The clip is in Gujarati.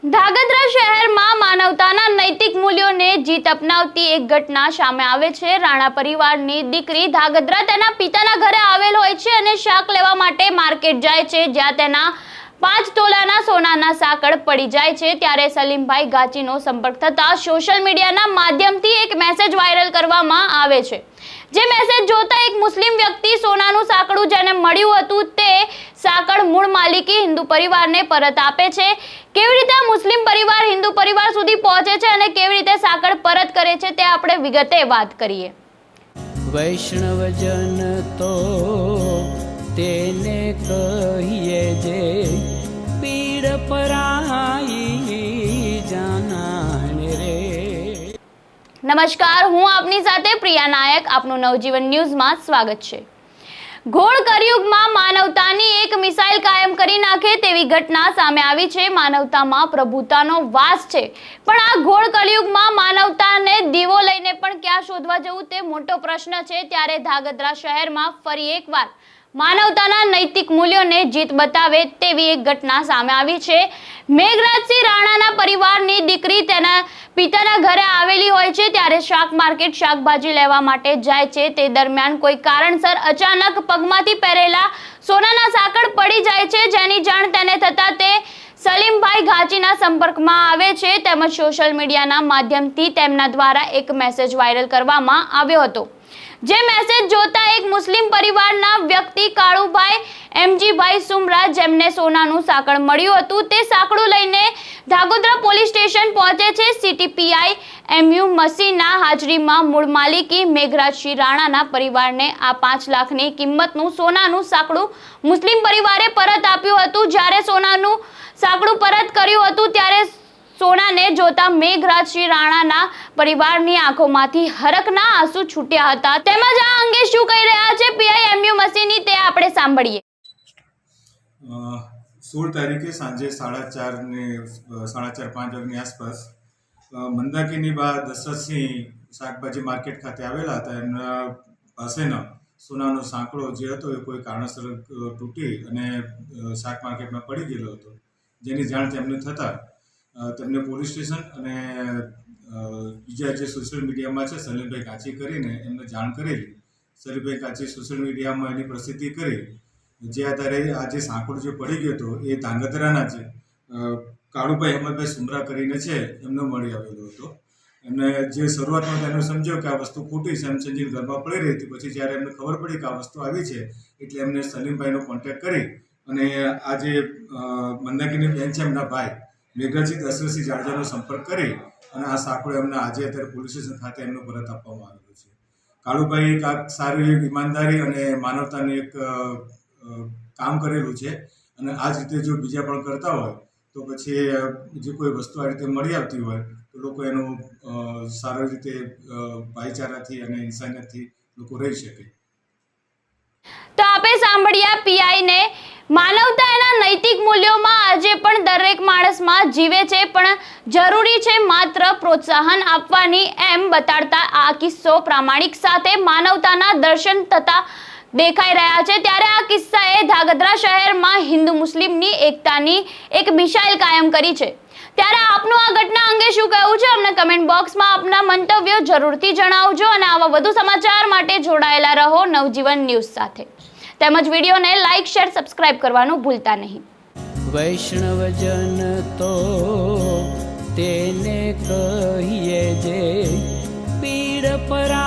ધાંગધ્રા શહેરમાં માનવતાના નૈતિક મૂલ્યોને જીત અપનાવતી એક ઘટના સામે આવે છે। રાણા પરિવારની દીકરી ધાંગધ્રા તેના પિતાના ઘરે આવેલ હોય છે અને શાક લેવા માટે માર્કેટ જાય છે, જ્યાં તેના 5 તોલાના સોનાના સાંકળ પડી જાય છે। ત્યારે સલીમભાઈ ગાચીનો સંપર્ક થતા સોશિયલ મીડિયાના માધ્યમથી એક મેસેજ વાયરલ કરવામાં આવે છે। જે મેસેજ જોતા એક મુસ્લિમ વ્યક્તિ સોનાનું સાંકળું જેને મળ્યું હતું તે સાંકળ મૂળ માલિકી હિન્દુ પરિવારને પરત આપે છે। કેવી રીતે મુસ્લિમ પરિવાર હિન્દુ પરિવાર સુધી પહોંચે છે અને કેવી રીતે સાંકળ પરત કરે છે તે આપણે વિગતે વાત કરીએ। વૈષ્ણવજન તો તેને કહીએ જે પીડ પરાઈ જાનાને રે। નમસ્કાર, હું આપની સાથે પ્રિયા નાયક, આપનું નવજીવન ન્યૂઝમાં સ્વાગત છે। ઘોર કળિયુગમાં માનવતાની એક મિસાઇલ કાયમ કરી નાખે તેવી ઘટના સામે આવી છે। માનવતામાં પ્રભુતાનો વાસ છે, પણ આ ઘોર કળિયુગમાં માનવતાને દીવો લઈને પણ ક્યાં શોધવા જવું તે મોટો પ્રશ્ન છે। ત્યારે ધાંગધ્રા શહેરમાં ફરી એકવાર માનવતાના નૈતિક મૂલ્યોને જીત બતાવે તેવી એક ઘટના સામે આવી છે। મેઘરાજસિંહ રાણાના પરિવારની દીકરી તેના પિતાના ઘરે આવેલી હોય છે, ત્યારે શાક માર્કેટ શાકભાજી લેવા માટે જાય છે। તે દરમિયાન કોઈ કારણસર અચાનક પગમાંથી પહેરેલા સોનાના સાંકળ પડી જાય છે, જેની જાણ તેને થતા તે સલીમભાઈ ગાચીના સંપર્કમાં આવે છે, તેમજ સોશિયલ મીડિયાના માધ્યમથી તેમના દ્વારા એક મેસેજ વાયરલ કરવામાં આવ્યો હતો। જે મેસેજ જોતા એક મુસ્લિમ પરિવારના વ્યક્તિ કાળુભાઈ એમજીભાઈ સુમરા, જેમને સોનાનું સાંકળ મળ્યું હતું, તે સાંકળું લઈને ધાંગધ્રા પોલીસ સ્ટેશન પહોંચે છે। સીટીપીઆઈ એમયુ મસીના હાજરીમાં મૂળ માલિકી મેઘરાજસિંહ રાણાના પરિવારને આ 5 લાખની કિંમતનું સોનાનું સાંકળું મુસ્લિમ પરિવારે પરત આપ્યું હતું। જ્યારે સોનાનું સાંકળું પરત કર્યું હતું ત્યારે સોનાને જોતા મેઘરાજસિંહ રાણાના પરિવારની આંખોમાંથી હરખના આંસુ છૂટ્યા હતા। તેમજ આ અંગે શું કહી રહ્યા છે પીઆઈ એમયુ મસીની તે આપણે સાંભળીએ। 16 તારીખે સાંજે 4:30 ને 4:30-5 વાગ્યાની આસપાસ મંદાકીની બા દશરથસિંહ શાકભાજી માર્કેટ ખાતે આવેલા હતા। એમના પાસેનો સોનાનો સાંકળો જે હતો એ કોઈ કારણસર તૂટી અને શાક માર્કેટમાં પડી ગયેલો હતો, જેની જાણ તેમને થતાં તેમને પોલીસ સ્ટેશન અને બીજા જે સોશિયલ મીડિયામાં છે સલીમભાઈ ગાચી કરીને એમને જાણ કરેલી। સલીમભાઈ ગાચી સોશિયલ મીડિયામાં એની પ્રસિદ્ધિ કરી, જે આધારે આ જે સાંકળો જે પડી ગયો હતો એ ધાંગધ્રાના જે કાળુભાઈ અહેમદભાઈ સુમરા કરીને છે એમને મળી આવેલો હતો। એમને જે શરૂઆતમાં તેમને સમજ્યો કે આ વસ્તુ ખોટી છે એમ સમજીને ઘરમાં પડી રહી હતી। પછી જ્યારે એમને ખબર પડી કે આ વસ્તુ આવી છે એટલે એમને સલીમભાઈનો કોન્ટેક્ટ કરી અને આ જે મંદાકીની બેન છે એમના ભાઈ મેઘરાજસિંહ દશરથસિંહ જાડેજાનો સંપર્ક કરી અને આ સાંકળો એમને આજે અત્યારે પોલીસ સ્ટેશન ખાતે એમને પરત આપવામાં આવેલો છે। કાળુભાઈ એક સારી એક ઈમાનદારી અને માનવતાનું એક કામ કરેલું છે અને આ જ રીતે જો બીજા પણ કરતા હોય તો પછી જે કોઈ વસ્તુ આ રીતે મળી આવતી હોય તો લોકો એનું સારી રીતે ભાઈચારાથી અને ઇન્સાનિયતથી લોકો રહી શકે। તો આપણે સાંભળ્યા પીઆઈને। માનવતા એના નૈતિક મૂલ્યોમાં આજે પણ દરેક માણસમાં જીવે છે, પણ જરૂરી છે માત્ર પ્રોત્સાહન આપવાની એમ બતાડતા આ કિસ્સો પ્રામાણિક સાથે માનવતાના દર્શન થતા દેખાઈ રહ્યા છે। ત્યારે આ કિસ્સાએ ધાંગધ્રા શહેરમાં હિન્દુ મુસ્લિમની એકતાની એક મિસાઇલ કાયમ કરી છે। ત્યારે આપનું આ ઘટના અંગે શું કહેવું છે અમને કમેન્ટ બોક્સમાં આપના મંતવ્યો જરૂરથી જણાવજો અને આવા વધુ સમાચાર માટે જોડાયેલા રહો નવજીવન ન્યૂઝ સાથે। તેમજ વિડીયોને લાઈક, શેર, સબસ્ક્રાઇબ કરવાનું ભૂલતા નહીં। વૈષ્ણવજન તો તેને કહીએ જે પીડ પરાઈ